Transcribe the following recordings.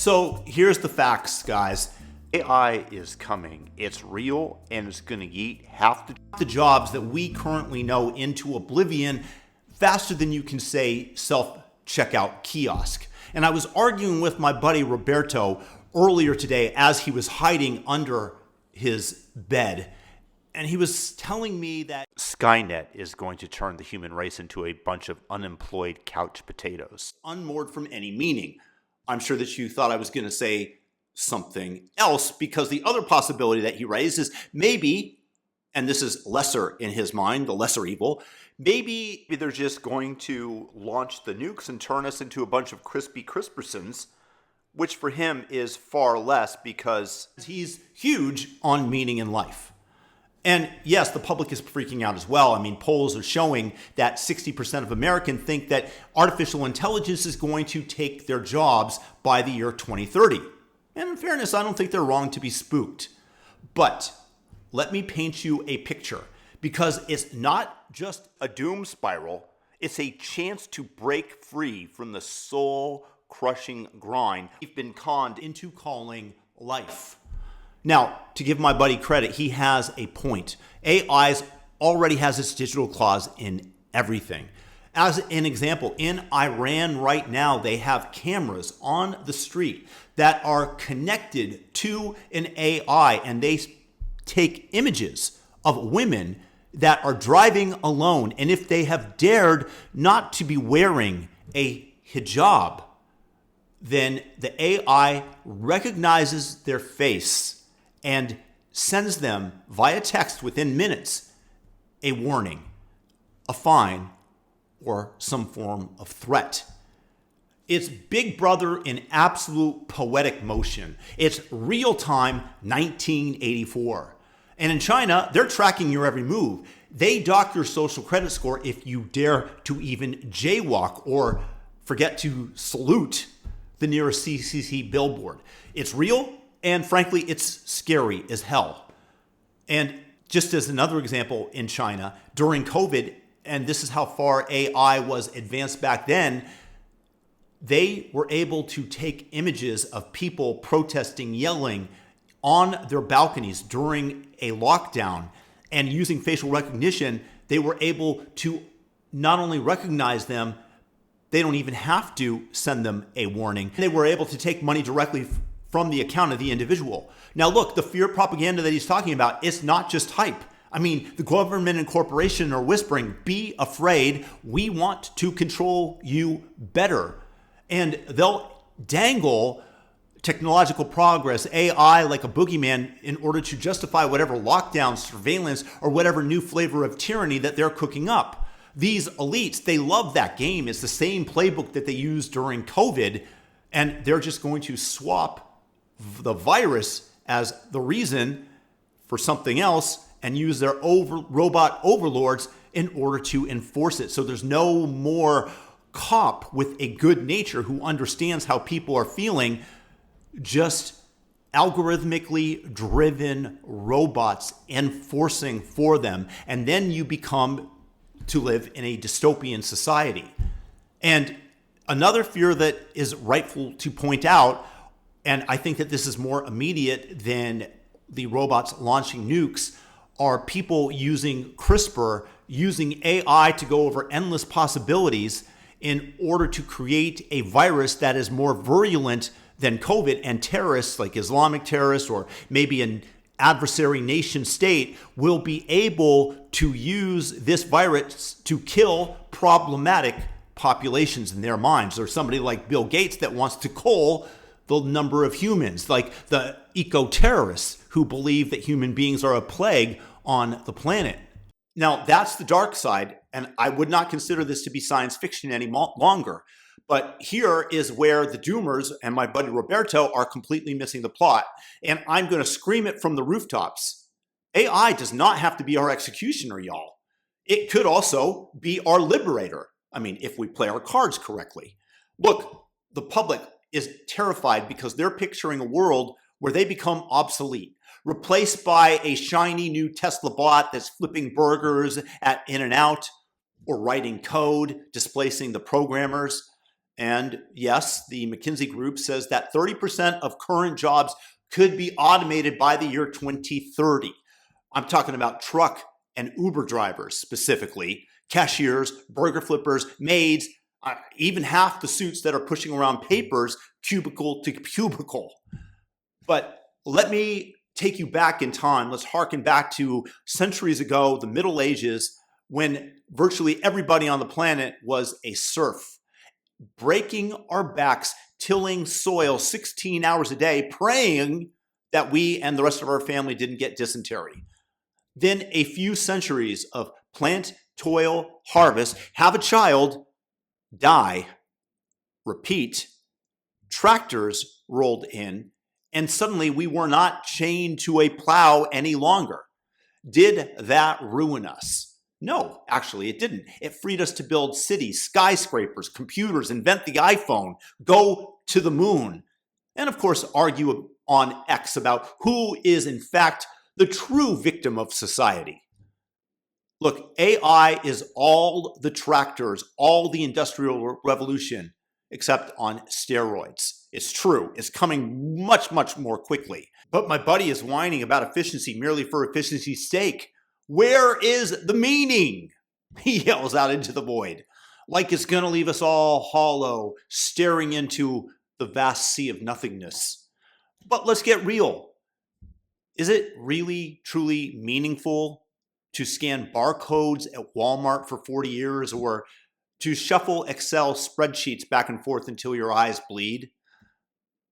So here's the facts, guys. AI is coming. It's real, and it's going to yeet half the jobs that we currently know into oblivion faster than you can say self-checkout kiosk. And I was arguing with my buddy Roberto earlier today as he was hiding under his bed. And he was telling me that Skynet is going to turn the human race into a bunch of unemployed couch potatoes, unmoored from any meaning. I'm sure that you thought I was going to say something else, because the other possibility that he raised is maybe, and this is lesser in his mind, the lesser evil, maybe they're just going to launch the nukes and turn us into a bunch of crispy Crispersons, which for him is far less because he's huge on meaning in life. And yes, the public is freaking out as well. I mean, polls are showing that 60% of Americans think that artificial intelligence is going to take their jobs by the year 2030. And in fairness, I don't think they're wrong to be spooked. But let me paint you a picture, because it's not just a doom spiral. It's a chance to break free from the soul-crushing grind we've been conned into calling life. Now, to give my buddy credit, he has a point. AI already has its digital claws in everything. As an example, in Iran right now, they have cameras on the street that are connected to an AI, and they take images of women that are driving alone. And if they have dared not to be wearing a hijab, then the AI recognizes their face and sends them via text within minutes a warning, a fine, or some form of threat. It's Big Brother in absolute poetic motion. It's real-time 1984. And in China, they're tracking your every move. They dock your social credit score if you dare to even jaywalk or forget to salute the nearest CCC billboard. It's real, and frankly, it's scary as hell. And just as another example, in China, during COVID, and this is how far AI was advanced back then, they were able to take images of people protesting, yelling on their balconies during a lockdown, and using facial recognition, they were able to not only recognize them, they don't even have to send them a warning. They were able to take money directly from the account of the individual. Now look, the fear propaganda that he's talking about, it's not just hype. I mean, the government and corporation are whispering, be afraid, we want to control you better. And they'll dangle technological progress, AI, like a boogeyman in order to justify whatever lockdown, surveillance, or whatever new flavor of tyranny that they're cooking up. These elites, they love that game. It's the same playbook that they used during COVID, and they're just going to swap the virus as the reason for something else and use their robot overlords in order to enforce it. So there's no more cop with a good nature who understands how people are feeling, just algorithmically driven robots enforcing for them. And then you become to live in a dystopian society. And another fear that is rightful to point out, and I think that this is more immediate than the robots launching nukes, are people using CRISPR, using AI to go over endless possibilities in order to create a virus that is more virulent than COVID, and terrorists like Islamic terrorists or maybe an adversary nation state will be able to use this virus to kill problematic populations in their minds. Or somebody like Bill Gates that wants to cull the number of humans, like the eco-terrorists who believe that human beings are a plague on the planet. Now, that's the dark side, and I would not consider this to be science fiction any longer. But here is where the doomers and my buddy Roberto are completely missing the plot. And I'm going to scream it from the rooftops. AI does not have to be our executioner, y'all. It could also be our liberator. I mean, if we play our cards correctly. Look, the public is terrified because they're picturing a world where they become obsolete, replaced by a shiny new Tesla bot that's flipping burgers at In-N-Out or writing code, displacing the programmers. And yes, the McKinsey Group says that 30% of current jobs could be automated by the year 2030. I'm talking about truck and Uber drivers specifically, cashiers, burger flippers, maids, even half the suits that are pushing around papers cubicle to cubicle. But let me take you back in time. Let's harken back to centuries ago, the Middle Ages, when virtually everybody on the planet was a serf, breaking our backs, tilling soil 16 hours a day, praying that we and the rest of our family didn't get dysentery. Then a few centuries of plant, toil, harvest, have a child, die, repeat, tractors rolled in, and suddenly we were not chained to a plow any longer. Did that ruin us? No, actually it didn't. It freed us to build cities, skyscrapers, computers, invent the iPhone, go to the moon, and of course argue on X about who is in fact the true victim of society. Look, AI is all the tractors, all the industrial revolution, except on steroids. It's true. It's coming much, much more quickly. But my buddy is whining about efficiency merely for efficiency's sake. Where is the meaning? He yells out into the void, like it's going to leave us all hollow, staring into the vast sea of nothingness. But let's get real. Is it really, truly meaningful to scan barcodes at Walmart for 40 years or to shuffle Excel spreadsheets back and forth until your eyes bleed?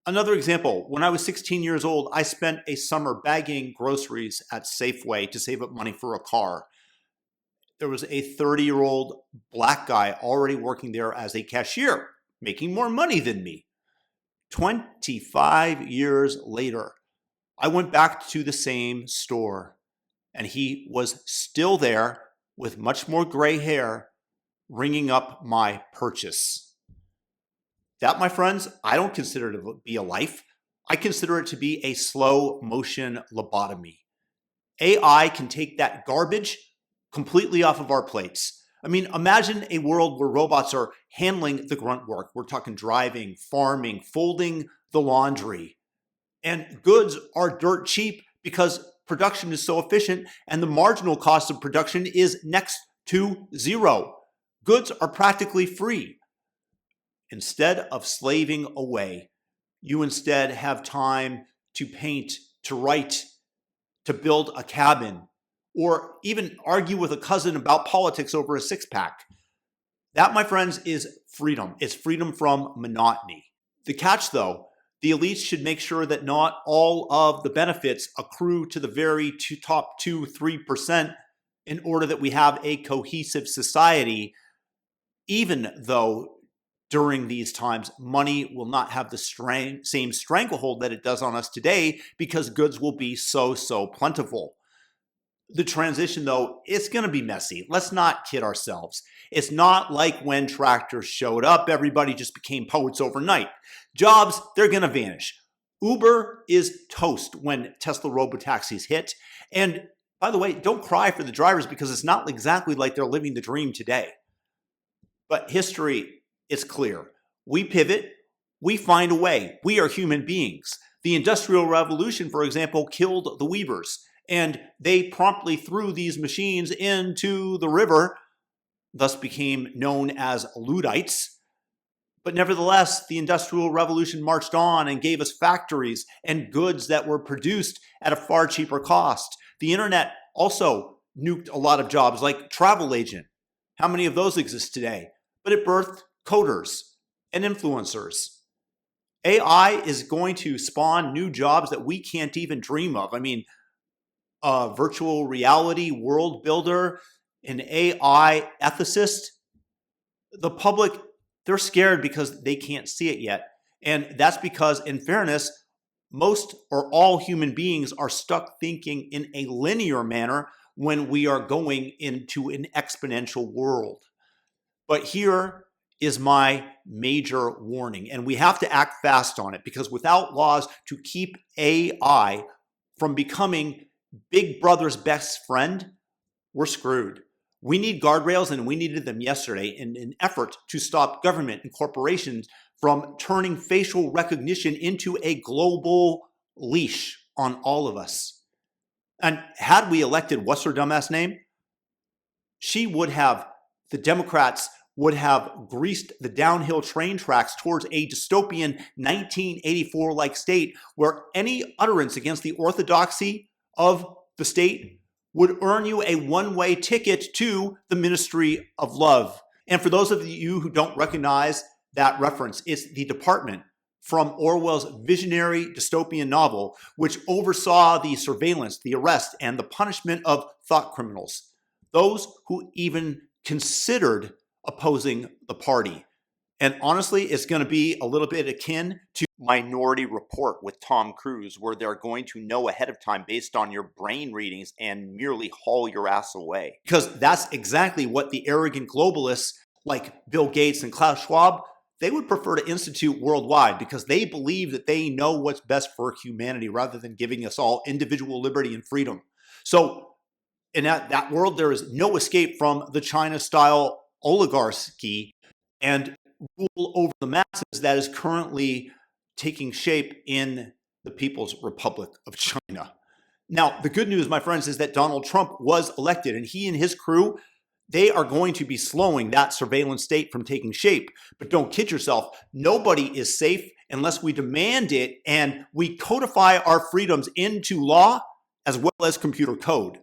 Another example, when I was 16 years old, I spent a summer bagging groceries at Safeway to save up money for a car. There was a 30-year-old black guy already working there as a cashier, making more money than me. 25 years later, I went back to the same store, and he was still there with much more gray hair, ringing up my purchase. That, my friends, I don't consider to be a life. I consider it to be a slow motion lobotomy. AI can take that garbage completely off of our plates. I mean, imagine a world where robots are handling the grunt work. We're talking driving, farming, folding the laundry. And goods are dirt cheap because production is so efficient and the marginal cost of production is next to zero. Goods are practically free. Instead of slaving away, you instead have time to paint, to write, to build a cabin, or even argue with a cousin about politics over a six-pack. That, my friends, is freedom. It's freedom from monotony. The catch, though, the elites should make sure that not all of the benefits accrue to the very top 2-3% in order that we have a cohesive society, even though during these times, money will not have the same stranglehold that it does on us today because goods will be so plentiful. The transition, though, it's going to be messy. Let's not kid ourselves. It's not like when tractors showed up, everybody just became poets overnight. Jobs, they're going to vanish. Uber is toast when Tesla robotaxis hit. And by the way, don't cry for the drivers because it's not exactly like they're living the dream today. But history, it's clear. We pivot, we find a way. We are human beings. The Industrial Revolution, for example, killed the weavers, and they promptly threw these machines into the river, thus became known as Luddites. But nevertheless, the Industrial Revolution marched on and gave us factories and goods that were produced at a far cheaper cost. The internet also nuked a lot of jobs like travel agent. How many of those exist today? But it birthed coders and influencers. AI is going to spawn new jobs that we can't even dream of. I mean, a virtual reality world builder, an AI ethicist. The public, they're scared because they can't see it yet. And that's because, in fairness, most or all human beings are stuck thinking in a linear manner when we are going into an exponential world. But here is my major warning, and we have to act fast on it because without laws to keep AI from becoming Big Brother's best friend, we're screwed. We need guardrails, and we needed them yesterday in an effort to stop government and corporations from turning facial recognition into a global leash on all of us. And had we elected, what's her dumbass name? The Democrats would have greased the downhill train tracks towards a dystopian 1984-like state where any utterance against the orthodoxy of the state would earn you a one-way ticket to the Ministry of Love. And for those of you who don't recognize that reference, it's the department from Orwell's visionary dystopian novel, which oversaw the surveillance, the arrest, and the punishment of thought criminals, those who even considered opposing the party. And honestly, it's going to be a little bit akin to Minority Report with Tom Cruise, where they're going to know ahead of time based on your brain readings and merely haul your ass away. Because that's exactly what the arrogant globalists like Bill Gates and Klaus Schwab, they would prefer to institute worldwide because they believe that they know what's best for humanity rather than giving us all individual liberty and freedom. So in that world, there is no escape from the China-style oligarchy and rule over the masses that is currently taking shape in the People's Republic of China. Now, the good news, my friends, is that Donald Trump was elected, and he and his crew, they are going to be slowing that surveillance state from taking shape. But don't kid yourself, nobody is safe unless we demand it and we codify our freedoms into law as well as computer code.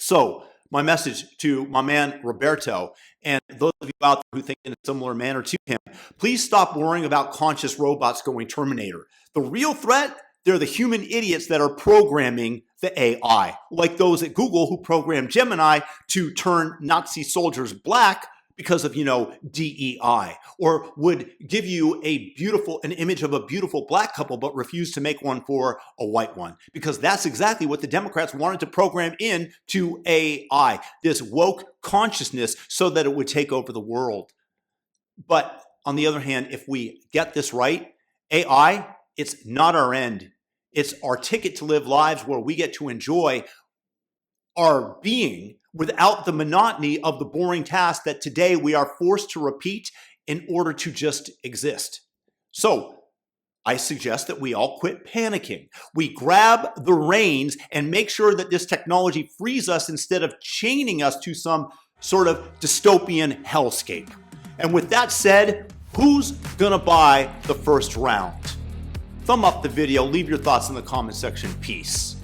So my message to my man Roberto and those of you out there who think in a similar manner to him, please stop worrying about conscious robots going Terminator. The real threat, they're the human idiots that are programming the AI, like those at Google who programmed Gemini to turn Nazi soldiers black because of, DEI, or would give you an image of a beautiful black couple, but refuse to make one for a white one, because that's exactly what the Democrats wanted to program into AI, this woke consciousness, so that it would take over the world. But on the other hand, if we get this right, AI, it's not our end. It's our ticket to live lives where we get to enjoy our being without the monotony of the boring task that today we are forced to repeat in order to just exist. So I suggest that we all quit panicking. We grab the reins and make sure that this technology frees us instead of chaining us to some sort of dystopian hellscape. And with that said, who's gonna buy the first round? Thumb up the video, leave your thoughts in the comment section. Peace.